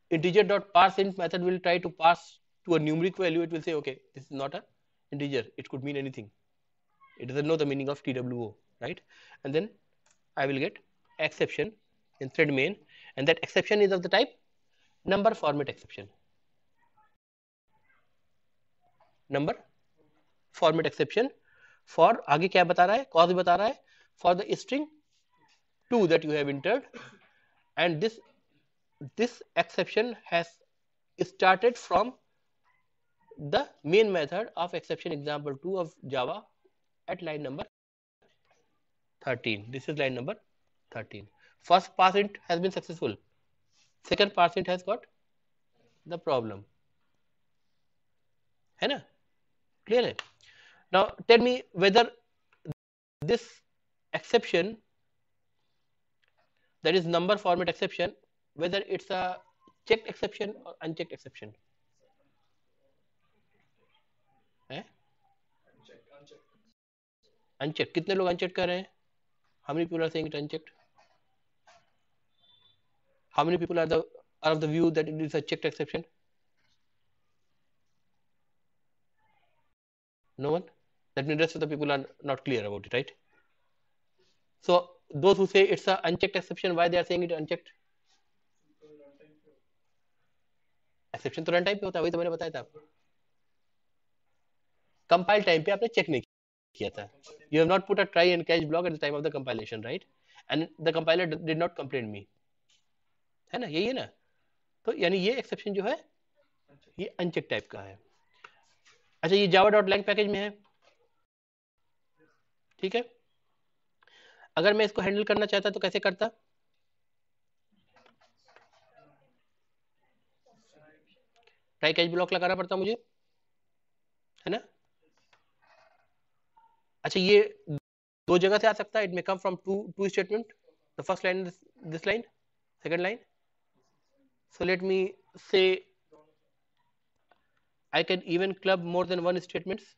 integer.parseInt method will try to pass to a numeric value, it will say, okay, this is not a integer. It could mean anything. It doesn't know the meaning of TWO, right? And then I will get exception in thread main, and that exception is of the type number format exception. Number format exception for आगे क्या बता रहा है, cause बता रहा है for the string 2 that you have entered, and this exception has started from the main method of exception example 2 of Java at line number 13. This is line number 13. First parseInt has been successful. Second parseInt has got the problem. है ना? Clear है? Now tell me whether this exception, that is number format exception, whether it's a checked exception or unchecked exception. Unchecked. कितने लोग unchecked कर रहे हैं? How many people are saying it unchecked? How many people are of the view that it is a checked exception? No one? That means rest of the people are not clear about it, right? So those who say it's a unchecked exception, why they are saying it unchecked? Exception तो run time पे होता है, वही तो मैंने बताया था आपको. Compile टाइम पे आपने चेक नहीं किया था. You have not put a try and catch block at the time of the compilation, right? And the compiler did not complain me. है ना, यही है ना? तो यानी ये एक्सेप्शन जो है ये अनचेक टाइप का है. अच्छा, ये java.lang पैकेज में है, ठीक है. अगर मैं इसको हैंडल करना चाहता तो कैसे करता? ट्राई कैच ब्लॉक लगाना पड़ता मुझे, है ना. अच्छा, ये दो जगह से आ सकता है. It may come from two statement. The first line, this line, second line. So let me say I can even club more than one statements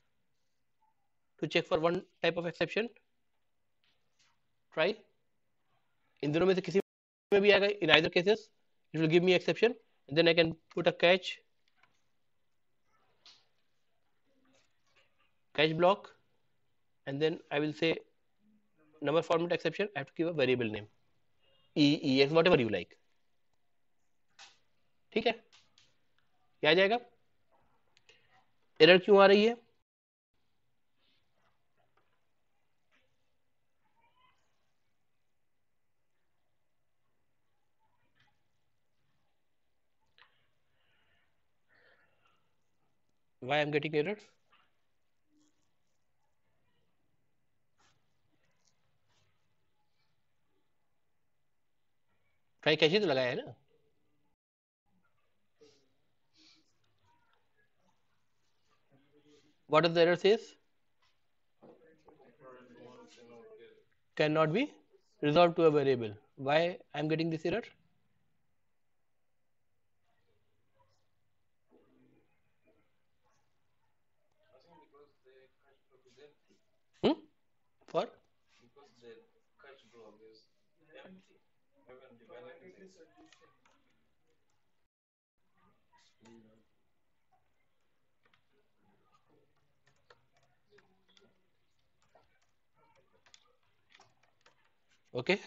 to check for one type of exception. Try. इन दोनों में से किसी में भी आएगा. In either cases it will give me exception, and then I can put a catch block, and then I will say number format exception. I have to give a variable name, ex, whatever you like. ठीक है, क्या आ जाएगा? Error क्यों आ रही है? Why I am getting error? Try catch ही तो लगाया है ना. What does the error says? Cannot be resolved to a variable. Why I am getting this error? Hmm? For Because the catch block is empty. Haven't defined anything. okay.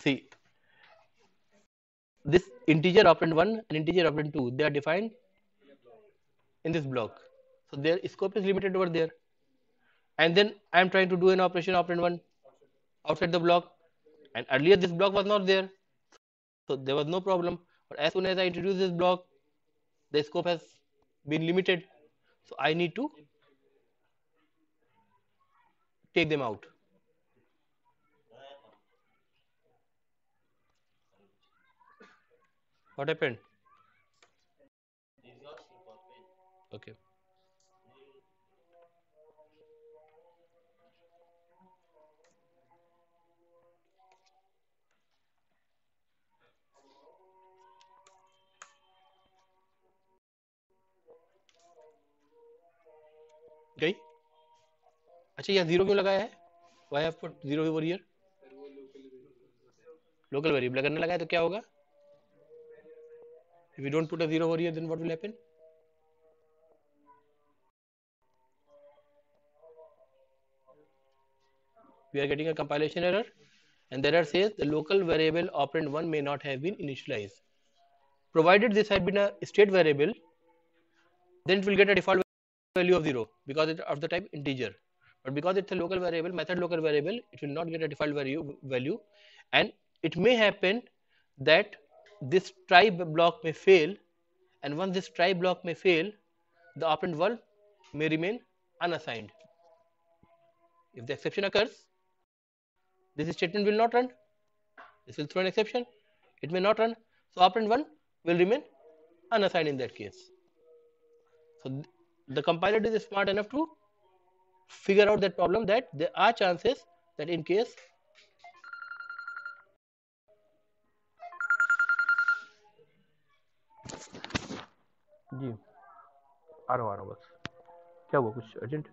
See, this integer operand 1 and integer operand 2, they are defined in this block. So their scope is limited over there. And then I am trying to do an operation operand 1 outside the block, and earlier this block was not there, so there was no problem. But as soon as I introduce this block, the scope has been limited, so I need to take them out. What happened? Okay. गई? अच्छा यहाँ zero क्यों लगाया है? Why have put zero over here? Local variable अगर न लगाए तो क्या होगा? If you don't put a zero over here, then what will happen? We are getting a compilation error, and the error says the local variable operand 1 may not have been initialized. Provided this had been a state variable, then it will get a default value of 0 because it's of the type integer. But because it's a local variable, method local variable, it will not get a default value, and it may happen that this try block may fail, and once this try block may fail, the operand 1 may remain unassigned. If the exception occurs, this statement will not run. This will throw an exception. It may not run. So operand 1 will remain unassigned in that case. So the compiler is smart enough to figure out that problem, that there are chances that in case जी आ रहा हूँ बस क्या हुआ कुछ urgent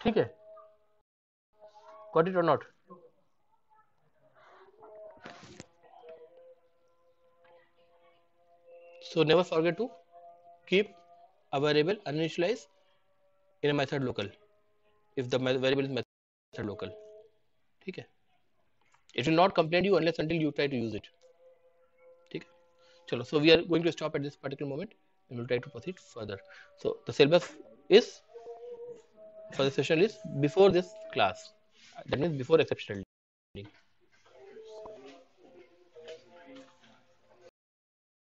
ठीक है got it or not so never forget to keep a variable uninitialized in a method local if the variable is method local ठीक है it will not complain you unless until you try to use it ठीक है चलो so we are going to stop at this particular moment and we'll try to proceed further so the syllabus is for the session is before this class that means before exception handling